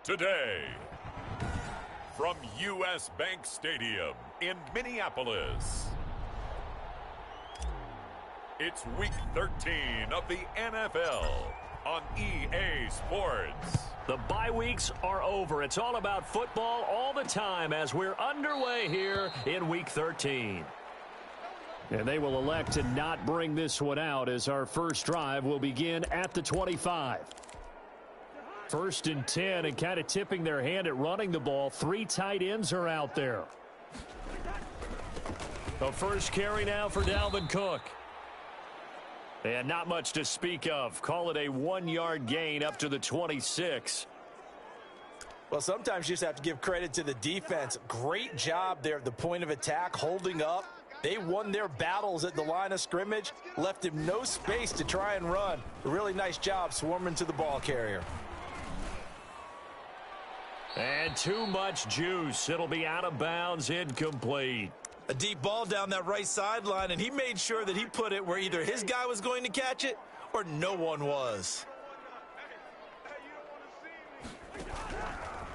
Today, from U.S. Bank Stadium in Minneapolis, it's Week 13 of the NFL on EA Sports. The bye weeks are over. It's all about football all the time as we're underway here in Week 13. And they will elect to not bring this one out as our first drive will begin at the 25. First and 10, and kind of tipping their hand at running the ball. 3 tight ends are out there. The first carry now for Dalvin Cook. And not much to speak of. Call it a 1-yard gain up to the 26. Well, sometimes you just have to give credit to the defense. Great job there at the point of attack, holding up. They won their battles at the line of scrimmage, left him no space to try and run. A really nice job swarming to the ball carrier. And too much juice. It'll be out of bounds, incomplete. A deep ball down that right sideline, and he made sure that he put it where either his guy was going to catch it or no one was.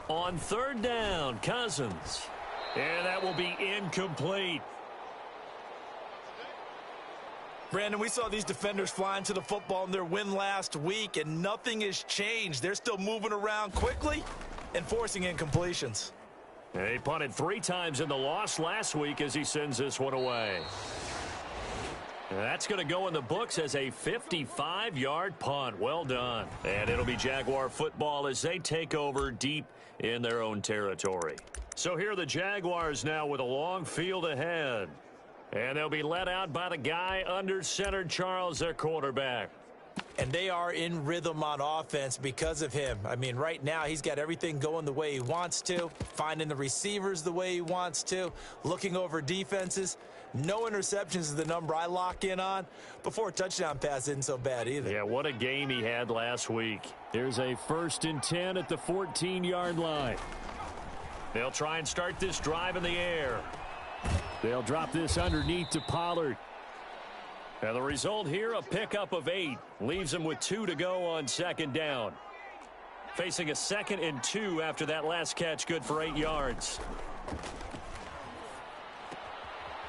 On third down, Cousins. And that will be incomplete. Brandon, we saw these defenders flying to the football in their win last week, and nothing has changed. They're still moving around quickly and forcing incompletions. He punted 3 times in the loss last week as he sends this one away. That's going to go in the books as a 55-yard punt. Well done. And it'll be Jaguar football as they take over deep in their own territory. So here are the Jaguars now with a long field ahead. And they'll be led out by the guy under center, Charles, their quarterback. And they are in rhythm on offense because of him. I mean, right now he's got everything going the way he wants to, finding the receivers the way he wants to, looking over defenses. No interceptions is the number I lock in on. Before a touchdown pass isn't so bad either. Yeah, what a game he had last week. Here's a 1st and 10 at the 14-yard line. They'll try and start this drive in the air. They'll drop this underneath to Pollard. And the result here, a pickup of 8. Leaves him with 2 to go on second down. Facing a 2nd and 2 after that last catch, good for 8 yards.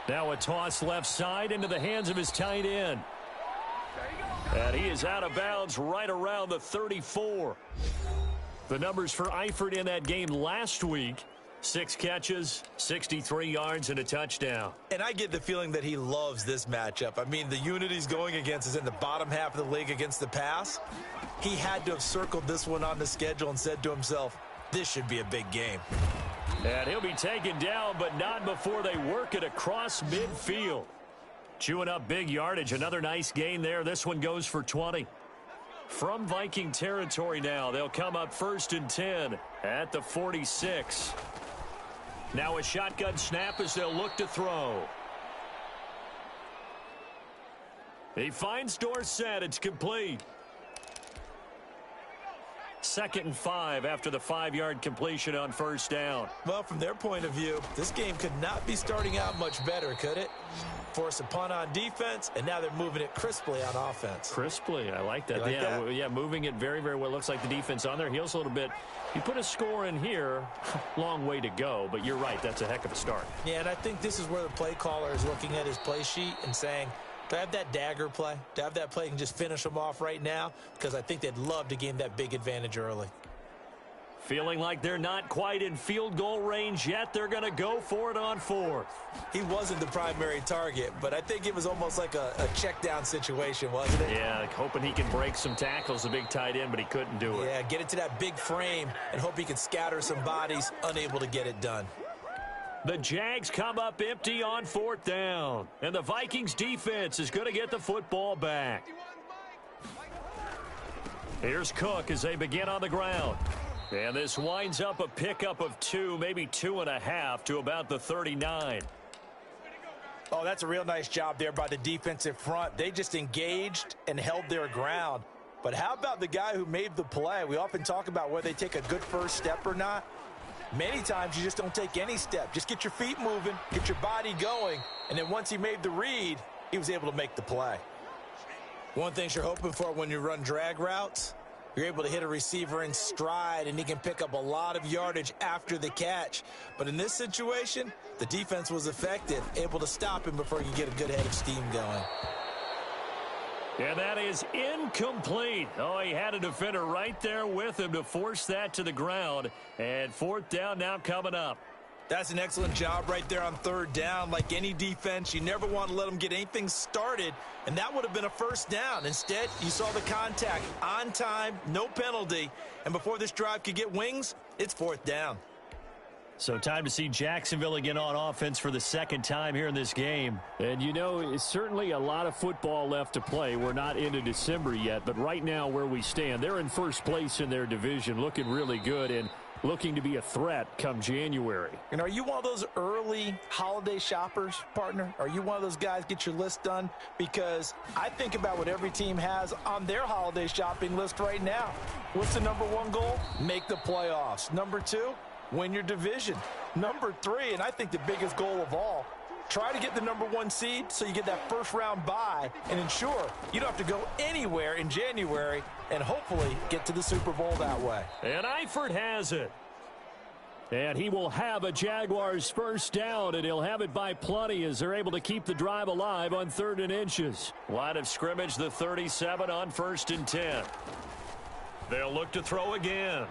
Now a toss left side into the hands of his tight end. And he is out of bounds right around the 34. The numbers for Eifert in that game last week: 6 catches, 63 yards, and a touchdown. And I get the feeling that he loves this matchup. I mean, the unit he's going against is in the bottom half of the league against the pass. He had to have circled this one on the schedule and said to himself, this should be a big game. And he'll be taken down, but not before they work it across midfield. Chewing up big yardage. Another nice gain there. This one goes for 20. From Viking territory now, they'll come up 1st and 10 at the 46. Now a shotgun snap as they'll look to throw. He finds Dorsett. It's complete. 2nd and 5 after the 5-yard completion on 1st down. Well, from their point of view, this game could not be starting out much better, could it? Force a punt on defense, and now they're moving it crisply on offense. Crisply, I like that. Yeah, moving it very, very well. Looks like the defense on their heels a little bit. You put a score in here, long way to go, but you're right, that's a heck of a start. Yeah, and I think this is where the play caller is looking at his play sheet and saying, do I have that dagger play? Do I have that play and just finish them off right now? Because I think they'd love to gain that big advantage early. Feeling like they're not quite in field goal range yet. They're going to go for it on 4th. He wasn't the primary target, but I think it was almost like a check down situation, wasn't it? Yeah, hoping he can break some tackles, the big tight end, but he couldn't do it. Yeah, get it to that big frame and hope he can scatter some bodies, unable to get it done. The Jags come up empty on 4th down, and the Vikings defense is going to get the football back. Here's Cook as they begin on the ground. And this winds up a pickup of 2, maybe 2.5 to about the 39. Oh, that's a real nice job there by the defensive front. They just engaged and held their ground. But how about the guy who made the play? We often talk about whether they take a good first step or not. Many times you just don't take any step. Just get your feet moving, get your body going, and then once he made the read, he was able to make the play. One thing you're hoping for when you run drag routes, You're able to hit a receiver in stride, and he can pick up a lot of yardage after the catch. But in this situation, the defense was effective, able to stop him before you get a good head of steam going. And that is incomplete. Oh, he had a defender right there with him to force that to the ground. And fourth down now coming up. That's an excellent job right there on third down. Like any defense, you never want to let them get anything started, and that would have been a first down. Instead, you saw the contact on time, no penalty, and before this drive could get wings, it's fourth down. So time to see Jacksonville again on offense for the second time here in this game. And, you know, it's certainly a lot of football left to play. We're not into December yet, but right now where we stand, they're in first place in their division, looking really good and looking to be a threat come January. And are you one of those early holiday shoppers, partner? Are you one of those guys get your list done? Because I think about what every team has on their holiday shopping list right now. What's the number one goal? Make the playoffs. Number two, win your division. Number three, and I think the biggest goal of all, try to get the number one seed so you get that first round bye and ensure you don't have to go anywhere in January and hopefully get to the Super Bowl that way. And Eifert has it. And he will have a Jaguars first down, and he'll have it by plenty as they're able to keep the drive alive on 3rd and inches. Line of scrimmage, the 37 on 1st and 10. They'll look to throw again.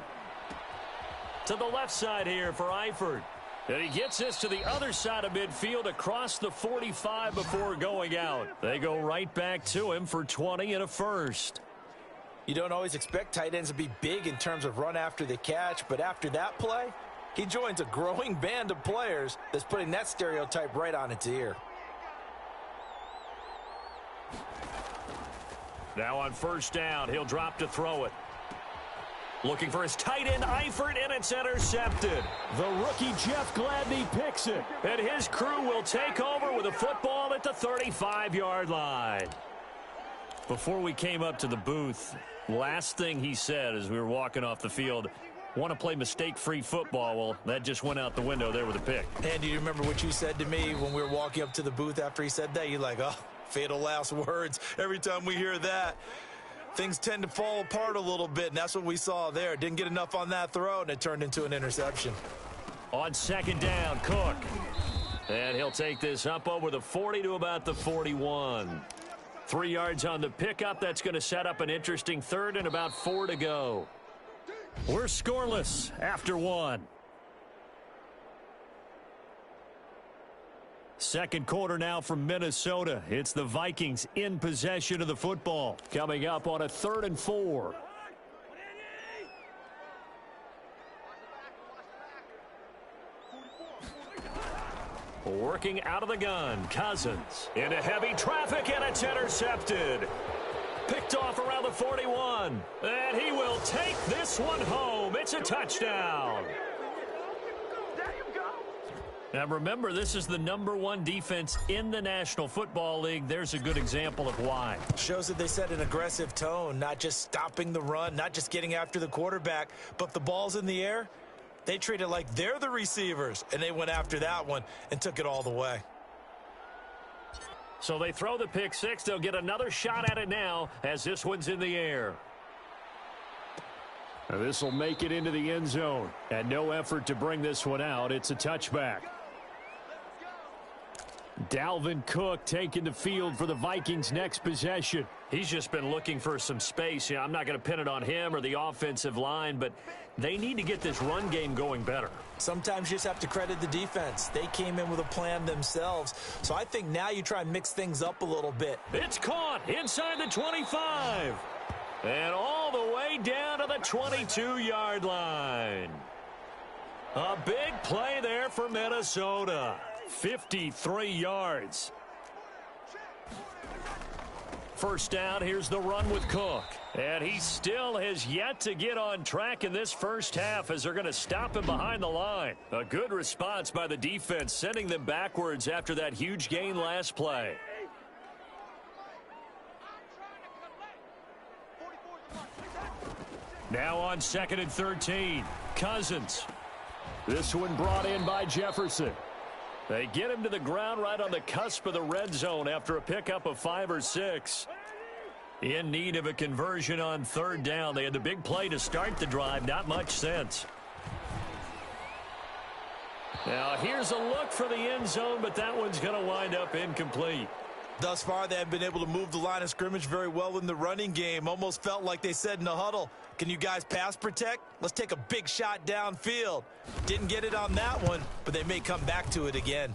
To the left side here for Eifert. And he gets this to the other side of midfield across the 45 before going out. They go right back to him for 20 and a first. You don't always expect tight ends to be big in terms of run after the catch, but after that play, he joins a growing band of players that's putting that stereotype right on its ear. Now on first down, he'll drop to throw it. Looking for his tight end, Eifert, and it's intercepted. The rookie, Jeff Gladney, picks it. And his crew will take over with a football at the 35-yard line. Before we came up to the booth, last thing he said as we were walking off the field, want to play mistake-free football. Well, that just went out the window there with a pick. And do you remember what you said to me when we were walking up to the booth after he said that? You're like, oh, fatal last words. Every time we hear that, things tend to fall apart a little bit, and that's what we saw there. Didn't get enough on that throw, and it turned into an interception. On second down, Cook. And he'll take this up over the 40 to about the 41. 3 yards on the pickup. That's going to set up an interesting third and about 4 to go. We're scoreless after 1. Second quarter now from Minnesota. It's the Vikings in possession of the football. Coming up on a 3rd and 4. Working out of the gun, Cousins. Into heavy traffic, and it's intercepted. Picked off around the 41. And he will take this one home. It's a touchdown. Now remember, this is the #1 defense in the National Football League. There's a good example of why. Shows that they set an aggressive tone, not just stopping the run, not just getting after the quarterback, but if the ball's in the air, they treat it like they're the receivers, and they went after that one and took it all the way. So they throw the pick six. They'll get another shot at it now as this one's in the air. Now this will make it into the end zone. And no effort to bring this one out. It's a touchback. Dalvin Cook taking the field for the Vikings' next possession. He's just been looking for some space. I'm not going to pin it on him or the offensive line, but they need to get this run game going better. Sometimes you just have to credit the defense. They came in with a plan themselves. So I think now you try and mix things up a little bit. It's caught inside the 25. And all the way down to the 22-yard line. A big play there for Minnesota. 53 yards. First down, here's the run with Cook. And he still has yet to get on track in this first half as they're going to stop him behind the line. A good response by the defense, sending them backwards after that huge gain last play. Now on 2nd and 13, Cousins. This one brought in by Jefferson. They get him to the ground right on the cusp of the red zone after a pickup of 5 or 6. In need of a conversion on third down. They had the big play to start the drive. Not much sense. Now here's a look for the end zone, but that one's going to wind up incomplete. Thus far, they have been able to move the line of scrimmage very well in the running game. Almost felt like they said in the huddle, can you guys pass protect? Let's take a big shot downfield. Didn't get it on that one, but they may come back to it again.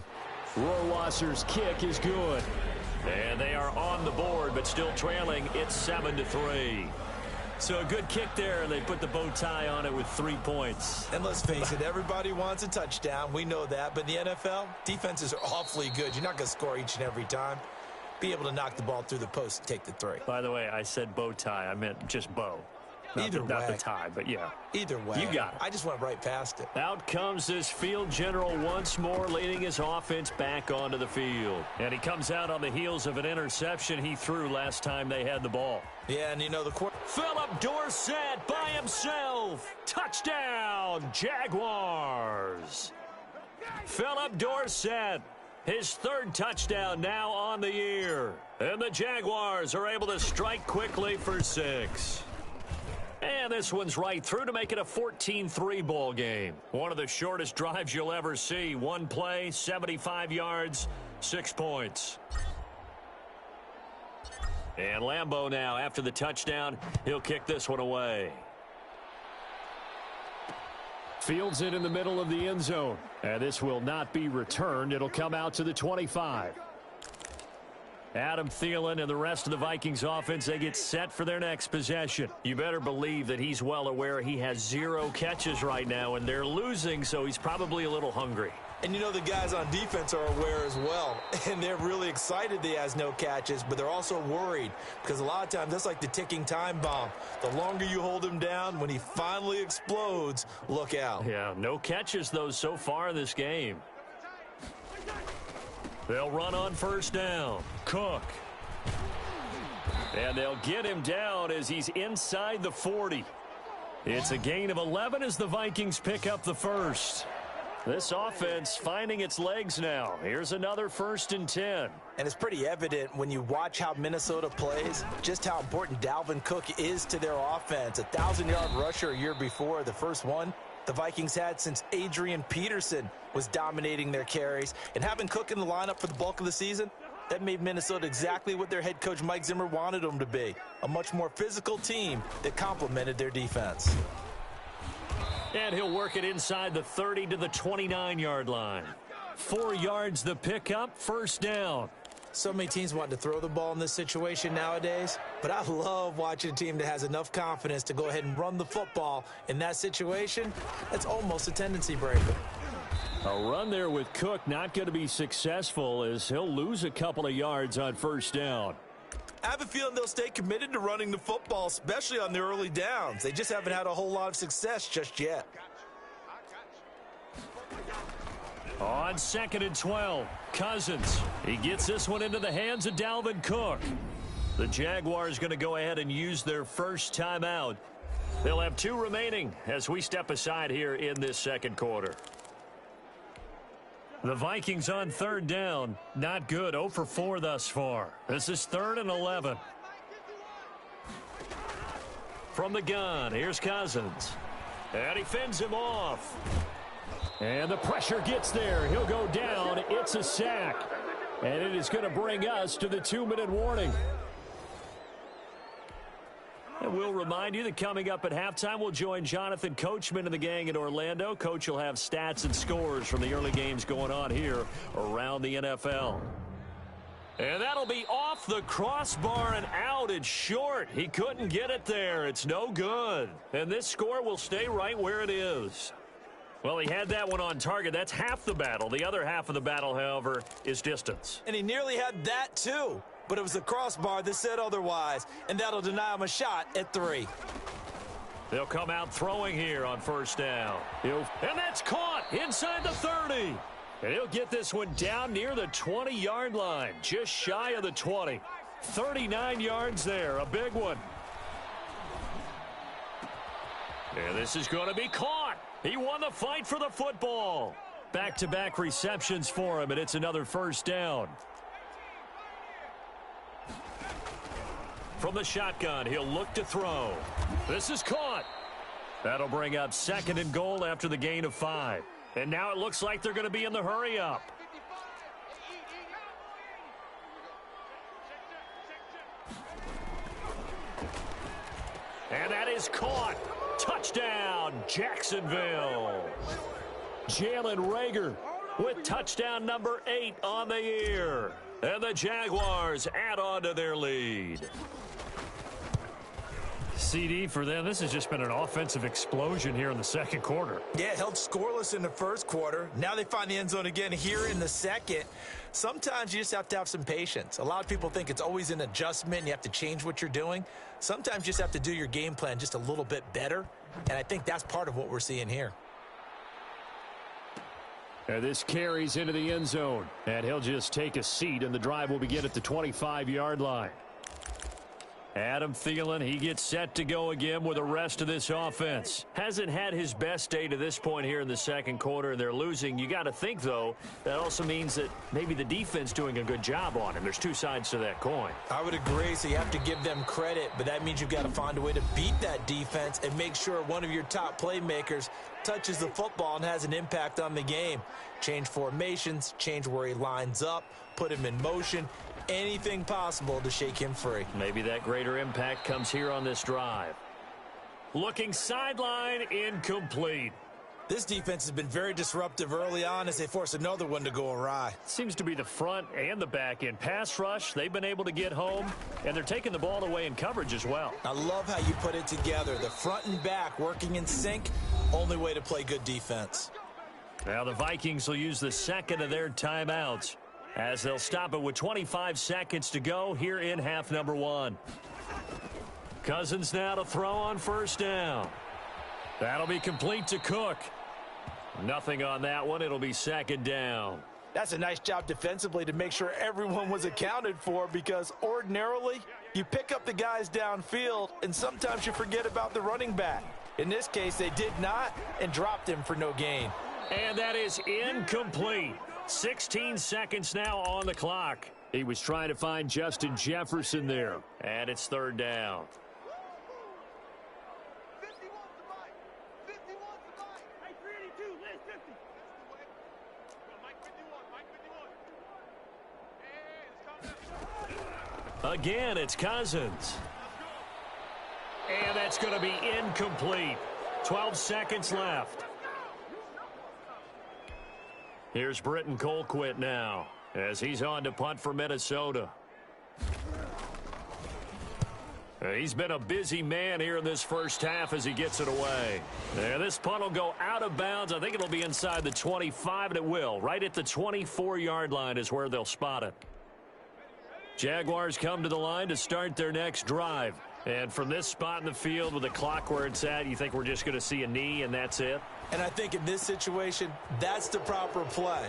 Rohrwasser's kick is good. And they are on the board, but still trailing. It's 7-3. So a good kick there, and they put the bow tie on it with 3 points. And let's face it, everybody wants a touchdown. We know that. But in the NFL, defenses are awfully good. You're not going to score each and every time. Be able to knock the ball through the post and take the 3. By the way, I said bow tie. I meant just bow. Not the tie, but yeah. Either way. You got it. I just went right past it. Out comes this field general once more, leading his offense back onto the field. And he comes out on the heels of an interception he threw last time they had the ball. Yeah, and you know, Philip Dorsett by himself. Touchdown, Jaguars. Philip Dorsett, his 3rd touchdown now on the year. And the Jaguars are able to strike quickly for 6. And this one's right through to make it a 14-3 ball game. One of the shortest drives you'll ever see. One play, 75 yards, 6 points. And Lambeau now, after the touchdown, he'll kick this one away. Fields it in the middle of the end zone. And this will not be returned. It'll come out to the 25. Adam Thielen and the rest of the Vikings offense, they get set for their next possession. You better believe that he's well aware he has 0 catches right now, and they're losing, so he's probably a little hungry. And you know the guys on defense are aware as well. And they're really excited that he has no catches, but they're also worried because a lot of times that's like the ticking time bomb. The longer you hold him down, when he finally explodes, look out. Yeah, no catches, though, so far in this game. They'll run on first down. Cook. And they'll get him down as he's inside the 40. It's a gain of 11 as the Vikings pick up the first. This offense finding its legs now. Here's another 1st and 10. And it's pretty evident when you watch how Minnesota plays, just how important Dalvin Cook is to their offense. A 1,000-yard rusher a year before, the first one the Vikings had since Adrian Peterson was dominating their carries. And having Cook in the lineup for the bulk of the season, that made Minnesota exactly what their head coach Mike Zimmer wanted them to be. A much more physical team that complemented their defense. And he'll work it inside the 30 to the 29-yard line. 4 yards the pickup, 1st down. So many teams want to throw the ball in this situation nowadays, but I love watching a team that has enough confidence to go ahead and run the football. In that situation, that's almost a tendency breaker. A run there with Cook not going to be successful as he'll lose a couple of yards on 1st down. I have a feeling they'll stay committed to running the football, especially on the early downs. They just haven't had a whole lot of success just yet. On 2nd and 12, Cousins. He gets this one into the hands of Dalvin Cook. The Jaguars going to go ahead and use their first timeout. They'll have 2 remaining as we step aside here in this 2nd quarter. The Vikings on 3rd down. Not good. 0 for 4 thus far. This is 3rd and 11. From the gun, here's Cousins. And he fends him off. And the pressure gets there. He'll go down. It's a sack. And it is going to bring us to the 2-minute warning. And we'll remind you that coming up at halftime, we'll join Jonathan Coachman and the gang in Orlando. Coach will have stats and scores from the early games going on here around the NFL. And that'll be off the crossbar and out. It's short. He couldn't get it there. It's no good. And this score will stay right where it is. Well, he had that one on target. That's half the battle. The other half of the battle, however, is distance. And he nearly had that, too. But it was the crossbar that said otherwise, and that'll deny him a shot at 3. They'll come out throwing here on 1st down. And that's caught inside the 30. And he'll get this one down near the 20-yard line, just shy of the 20. 39 yards there, a big one. And this is going to be caught. He won the fight for the football. Back-to-back receptions for him, and it's another 1st down. from the shotgun. He'll look to throw. This is caught. That'll bring up 2nd and goal after the gain of 5. And now it looks like they're going to be in the hurry-up. And that is caught. Touchdown, Jacksonville. Jalen Reagor with touchdown number 8 on the year. And the Jaguars add on to their lead. CD, for them, this has just been an offensive explosion here in the second quarter. Yeah, held scoreless in the first quarter. Now they find the end zone again here in the second. Sometimes you just have to have some patience. A lot of people think it's always an adjustment. You have to change what you're doing. Sometimes you just have to do your game plan just a little bit better. And I think that's part of what we're seeing here. And this carries into the end zone. And he'll just take a seat, and the drive will begin at the 25-yard line. Adam Thielen, he gets set to go again with the rest of this offense. Hasn't had his best day to this point here in the second quarter, and they're losing. You got to think, though, that also means that maybe the defense doing a good job on him. There's two sides to that coin. I would agree, so you have to give them credit, but that means you've got to find a way to beat that defense and make sure one of your top playmakers touches the football and has an impact on the game. Change formations, change where he lines up, put him in motion. Anything possible to shake him free. Maybe that greater impact comes here on this drive. Looking sideline, incomplete. This defense has been very disruptive early on as they force another one to go awry. Seems to be the front and the back end. Pass rush, they've been able to get home, and they're taking the ball away in coverage as well. I love how you put it together. The front and back working in sync, only way to play good defense. Now the Vikings will use the second of their timeouts, as they'll stop it with 25 seconds to go here in half number 1. Cousins now to throw on first down. That'll be complete to Cook. Nothing on that one. It'll be second down. That's a nice job defensively to make sure everyone was accounted for, because ordinarily you pick up the guys downfield and sometimes you forget about the running back. In this case, they did not and dropped him for no gain. And that is incomplete. 16 seconds now on the clock. He was trying to find Justin Jefferson there. And it's third down. Again, it's Cousins. And that's going to be incomplete. 12 seconds left. Here's Britton Colquitt now, as he's on to punt for Minnesota. He's been a busy man here in this first half as he gets it away. And this punt will go out of bounds. I think it'll be inside the 25, and it will. Right at the 24-yard line is where they'll spot it. Jaguars come to the line to start their next drive. And from this spot in the field with the clock where it's at, you think we're just going to see a knee and that's it? And I think in this situation, that's the proper play.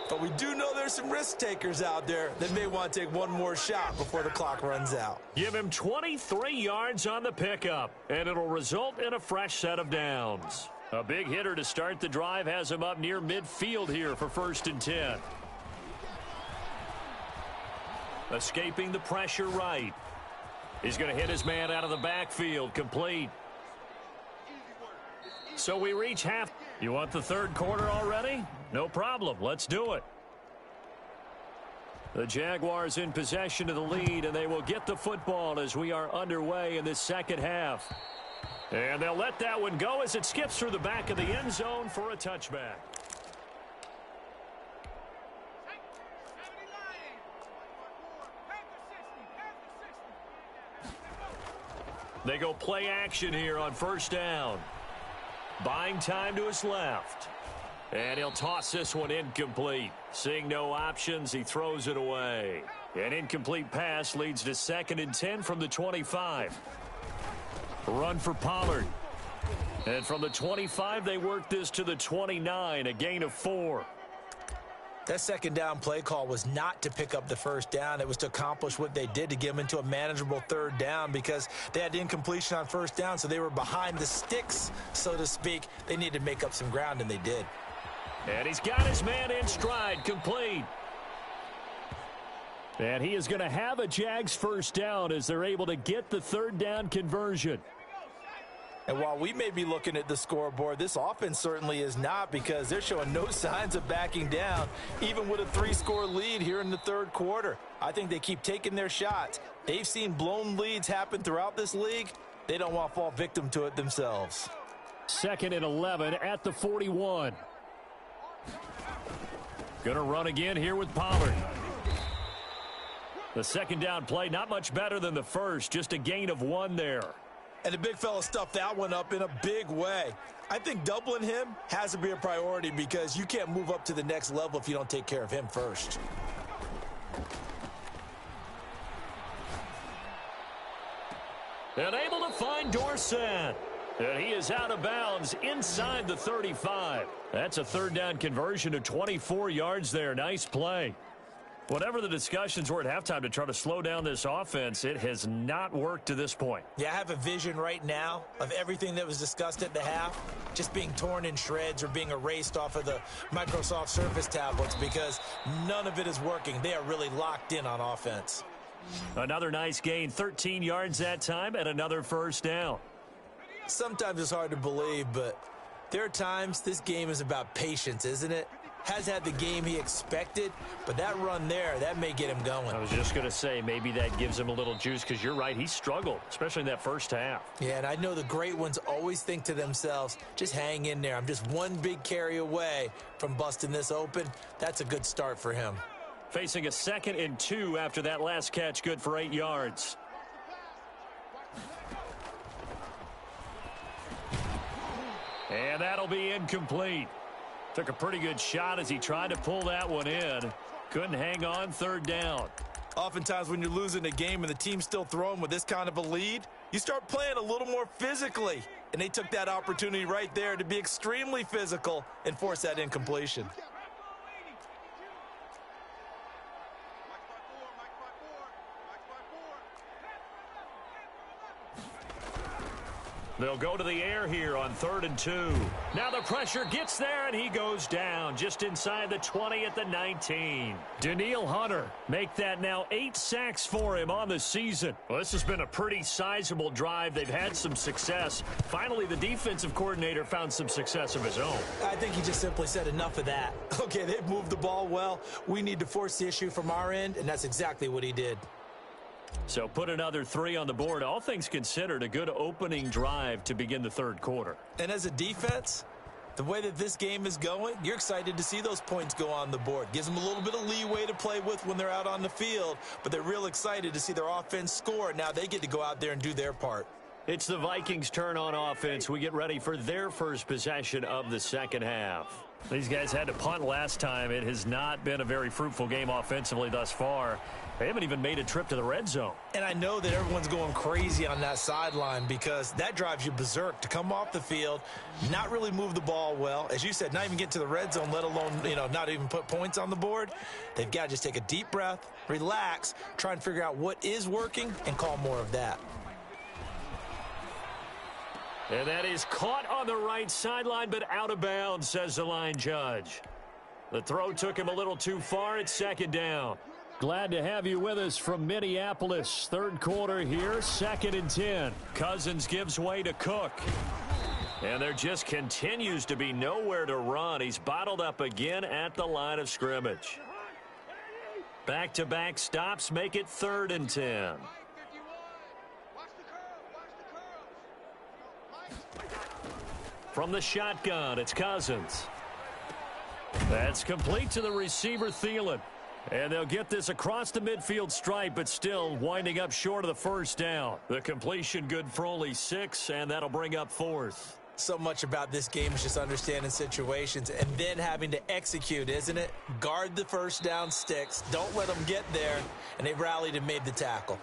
But we do know there's some risk takers out there that may want to take one more shot before the clock runs out. Give him 23 yards on the pickup, and it'll result in a fresh set of downs. A big hitter to start the drive has him up near midfield here for 1st and 10. Escaping the pressure right. He's going to hit his man out of the backfield, complete. So we reach half. You want the third quarter already? No problem. Let's do it. The Jaguars in possession of the lead, and they will get the football as we are underway in this second half. And they'll let that one go as it skips through the back of the end zone for a touchback. They go play action here on first down. Buying time to his left. And he'll toss this one incomplete. Seeing no options, he throws it away. An incomplete pass leads to 2nd and 10 from the 25. Run for Pollard. And from the 25, they work this to the 29, a gain of 4. That second down play call was not to pick up the first down. It was to accomplish what they did, to get them into a manageable third down, because they had incompletion on first down, so they were behind the sticks, so to speak. They needed to make up some ground, and they did. And he's got his man in stride, complete. And he is going to have a Jags first down as they're able to get the third down conversion. And while we may be looking at the scoreboard, this offense certainly is not, because they're showing no signs of backing down, even with a 3-score lead here in the third quarter. I think they keep taking their shots. They've seen blown leads happen throughout this league. They don't want to fall victim to it themselves. 2nd and 11 at the 41. Going to run again here with Pollard. The second down play, not much better than the first, just a gain of 1 there. And the big fella stuffed that one up in a big way. I think doubling him has to be a priority, because you can't move up to the next level if you don't take care of him first. And able to find Dorsett. And he is out of bounds inside the 35. That's a third down conversion of 24 yards there. Nice play. Whatever the discussions were at halftime to try to slow down this offense, it has not worked to this point. Yeah, I have a vision right now of everything that was discussed at the half just being torn in shreds or being erased off of the Microsoft Surface tablets, because none of it is working. They are really locked in on offense. Another nice gain, 13 yards that time, and another first down. Sometimes it's hard to believe, but there are times this game is about patience, isn't it? Has had the game he expected, but that run there, that may get him going. I was just going to say, maybe that gives him a little juice, because you're right, he struggled, especially in that first half. Yeah, and I know the great ones always think to themselves, just hang in there. I'm just one big carry away from busting this open. That's a good start for him. Facing a 2nd and 2 after that last catch, good for 8 yards. And that'll be incomplete. Took a pretty good shot as he tried to pull that one in. Couldn't hang on, third down. Oftentimes when you're losing a game and the team's still throwing with this kind of a lead, you start playing a little more physically. And they took that opportunity right there to be extremely physical and force that incompletion. They'll go to the air here on 3rd and 2. Now the pressure gets there, and he goes down just inside the 20 at the 19. Danielle Hunter make that now 8 sacks for him on the season. Well, this has been a pretty sizable drive. They've had some success. Finally, the defensive coordinator found some success of his own. I think he just simply said enough of that. Okay, they've moved the ball well. We need to force the issue from our end, and that's exactly what he did. So put another 3 on the board. All things considered, a good opening drive to begin the third quarter. And as a defense, the way that this game is going, you're excited to see those points go on the board. Gives them a little bit of leeway to play with when they're out on the field, but they're real excited to see their offense score. Now they get to go out there and do their part. It's the Vikings' turn on offense. We get ready for their first possession of the second half. These guys had to punt last time. It has not been a very fruitful game offensively thus far. They haven't even made a trip to the red zone. And I know that everyone's going crazy on that sideline, because that drives you berserk to come off the field, not really move the ball well. As you said, not even get to the red zone, let alone, not even put points on the board. They've got to just take a deep breath, relax, try and figure out what is working, and call more of that. And that is caught on the right sideline, but out of bounds, says the line judge. The throw took him a little too far. It's second down. Glad to have you with us from Minneapolis. Third quarter here, 2nd and 10. Cousins gives way to Cook. And there just continues to be nowhere to run. He's bottled up again at the line of scrimmage. Back-to-back stops make it 3rd and 10. From the shotgun, it's Cousins. That's complete to the receiver, Thielen. And they'll get this across the midfield stripe, but still winding up short of the first down. The completion good for only 6, and that'll bring up 4th. So much about this game is just understanding situations and then having to execute, isn't it? Guard the first down sticks. Don't let them get there. And they rallied and made the tackle.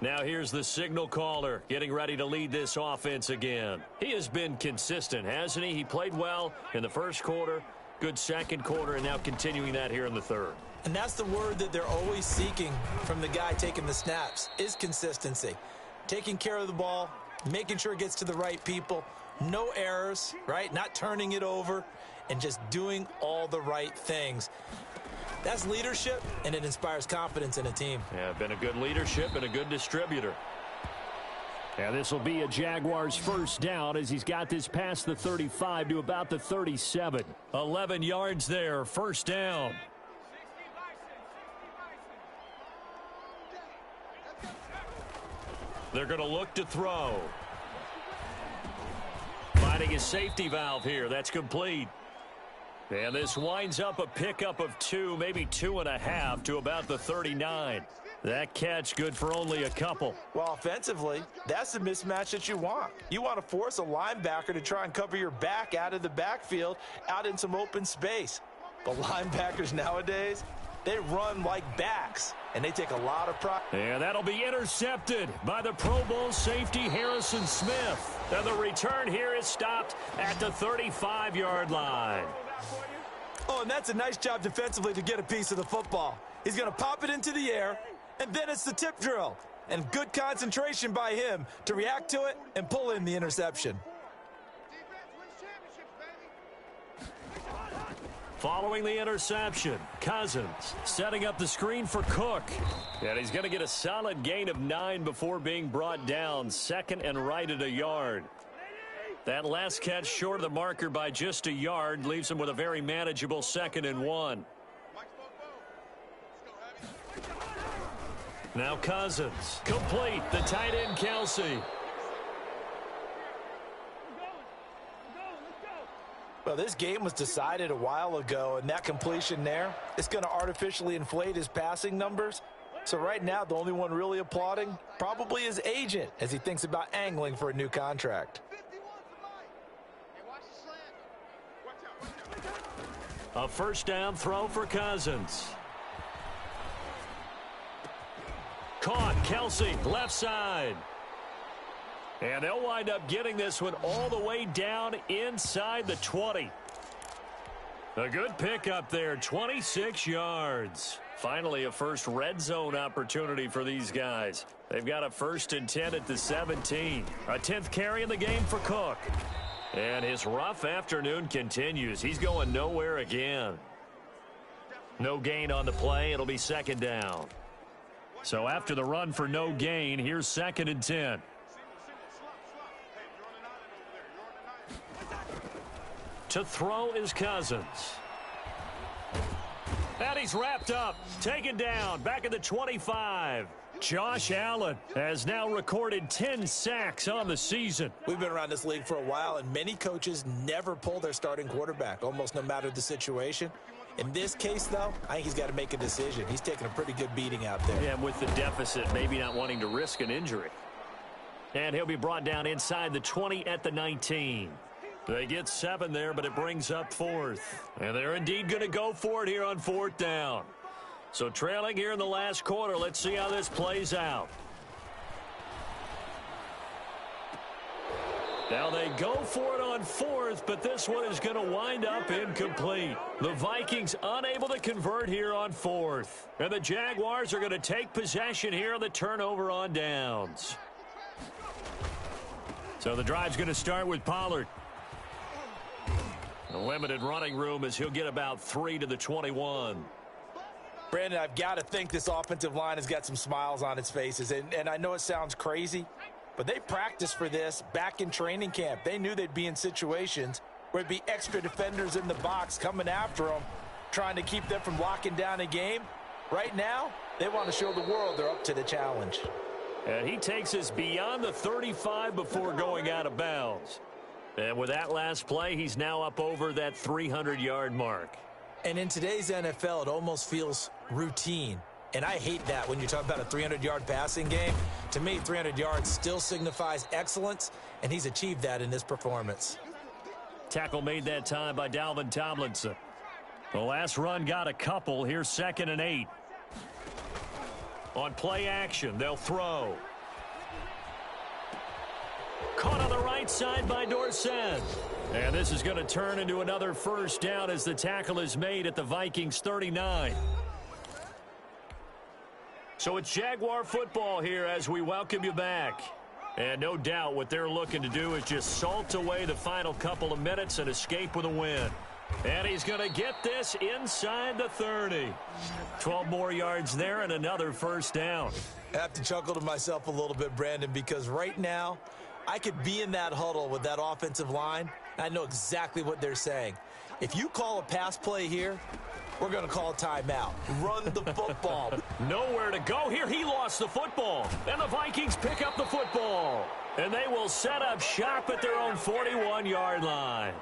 Now here's the signal caller getting ready to lead this offense again. He has been consistent, hasn't he? He played well in the first quarter, good second quarter, and now continuing that here in the third. And that's the word that they're always seeking from the guy taking the snaps, is consistency. Taking care of the ball, making sure it gets to the right people, no errors, right? Not turning it over, and just doing all the right things. That's leadership, and it inspires confidence in a team. Yeah, been a good leadership and a good distributor. And this will be a Jaguars first down as he's got this past the 35 to about the 37. 11 yards there, first down. They're going to look to throw. Finding his safety valve here. That's complete. And this winds up a pickup of 2, maybe 2.5 to about the 39. That catch good for only a couple. Well, offensively, that's the mismatch that you want. You want to force a linebacker to try and cover your back out of the backfield, out in some open space. But linebackers nowadays, they run like backs, and they take a lot of pride. And that'll be intercepted by the Pro Bowl safety Harrison Smith. And the return here is stopped at the 35-yard line. Oh, and that's a nice job defensively to get a piece of the football. He's going to pop it into the air, and then it's the tip drill. And good concentration by him to react to it and pull in the interception. Following the interception, Cousins setting up the screen for Cook. And he's going to get a solid gain of 9 before being brought down. Second and right at a yard. That last catch short of the marker by just a yard leaves him with a very manageable 2nd and 1. Now Cousins, complete, the tight end Kelsey. Well, this game was decided a while ago, and that completion there is going to artificially inflate his passing numbers. So right now, the only one really applauding probably his agent as he thinks about angling for a new contract. A first down throw for Cousins. Caught, Kelsey, left side. And they'll wind up getting this one all the way down inside the 20. A good pickup there, 26 yards. Finally, a first red zone opportunity for these guys. They've got a 1st and 10 at the 17. A 10th carry in the game for Cook. And his rough afternoon continues. He's going nowhere again. No gain on the play. It'll be 2nd down. So after the run for no gain, here's 2nd and 10. To throw is Cousins. And he's wrapped up, taken down, back at the 25. Josh Allen has now recorded 10 sacks on the season. We've been around this league for a while, and many coaches never pull their starting quarterback, almost no matter the situation. In this case, though, I think he's got to make a decision. He's taking a pretty good beating out there. Yeah, with the deficit, maybe not wanting to risk an injury. And he'll be brought down inside the 20 at the 19. They get 7 there, but it brings up 4th. And they're indeed going to go for it here on 4th down. So trailing here in the last quarter, let's see how this plays out. Now they go for it on 4th, but this one is going to wind up incomplete. The Vikings unable to convert here on 4th. And the Jaguars are going to take possession here on the turnover on downs. So the drive's going to start with Pollard. A limited running room as he'll get about 3 to the 21. Brandon, I've got to think this offensive line has got some smiles on its faces. And I know it sounds crazy, but they practiced for this back in training camp. They knew they'd be in situations where there'd be extra defenders in the box coming after them, trying to keep them from locking down a game. Right now, they want to show the world they're up to the challenge. And he takes us beyond the 35 before going out of bounds. And with that last play, he's now up over that 300-yard mark. And in today's NFL, it almost feels routine. And I hate that when you talk about a 300-yard passing game. To me, 300 yards still signifies excellence, and he's achieved that in this performance. Tackle made that time by Dalvin Tomlinson. The last run got a couple. Here's 2nd and 8. On play action, they'll throw. Caught on the right side by Dorsett. And this is going to turn into another first down as the tackle is made at the Vikings 39. So it's Jaguar football here as we welcome you back. And no doubt what they're looking to do is just salt away the final couple of minutes and escape with a win. And he's going to get this inside the 30. 12 more yards there and another first down. I have to chuckle to myself a little bit, Brandon, because right now I could be in that huddle with that offensive line, and I know exactly what they're saying. If you call a pass play here, we're going to call a timeout. Run the football. Nowhere to go here. He lost the football. And the Vikings pick up the football. And they will set up shop at their own 41-yard line.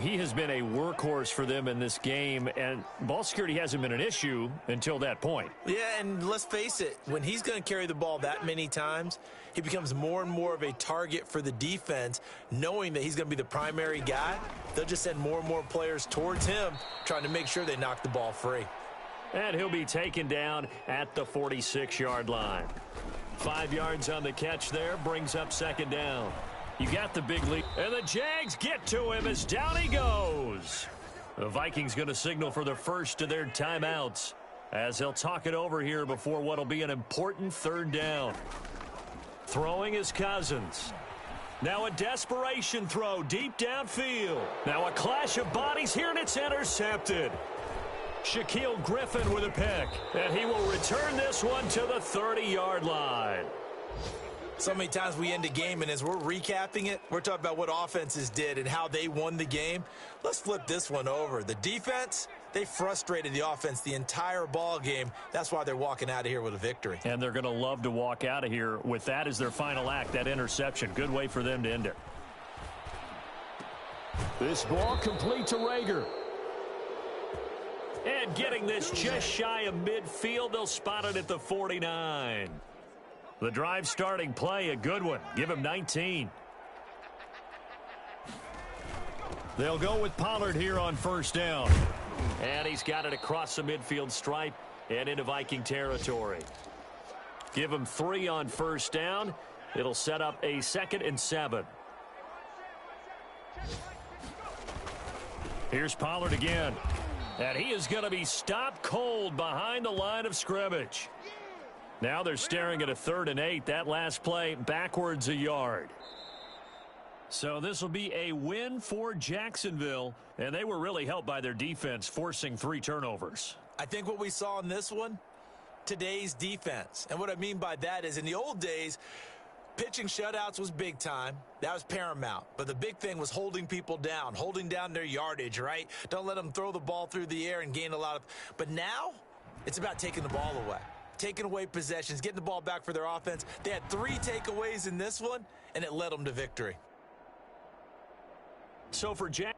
He has been a workhorse for them in this game, and ball security hasn't been an issue until that point. Yeah, and let's face it, when he's going to carry the ball that many times, he becomes more and more of a target for the defense, knowing that he's going to be the primary guy. They'll just send more and more players towards him, trying to make sure they knock the ball free. And he'll be taken down at the 46-yard line. 5 yards on the catch there, brings up second down. You got the big lead. And the Jags get to him as down he goes. The Vikings going to signal for the first of their timeouts as they'll talk it over here before what will be an important third down. Throwing is Cousins. Now a desperation throw deep downfield. Now a clash of bodies here, and it's intercepted. Shaquille Griffin with a pick, and he will return this one to the 30-yard line. So many times we end a game, and as we're recapping it, we're talking about what offenses did and how they won the game. Let's flip this one over. The defense, they frustrated the offense the entire ball game. That's why they're walking out of here with a victory. And they're going to love to walk out of here with that as their final act, that interception. Good way for them to end it. This ball complete to Rager. And getting this just shy of midfield, they'll spot it at the 49. The drive starting play, a good one. Give him 19. They'll go with Pollard here on first down. And he's got it across the midfield stripe and into Viking territory. Give him 3 on first down. It'll set up a 2nd and 7. Here's Pollard again. And he is going to be stopped cold behind the line of scrimmage. Now they're staring at a 3rd and 8. That last play backwards a yard. So this will be a win for Jacksonville, and they were really helped by their defense forcing 3 turnovers. I think what we saw in this one, today's defense. And what I mean by that is in the old days, pitching shutouts was big time. That was paramount. But the big thing was holding people down, holding down their yardage, right? Don't let them throw the ball through the air and gain a lot of. But now it's about taking the ball away. Taking away possessions, getting the ball back for their offense. They had 3 takeaways in this one, and it led them to victory. So for Jack.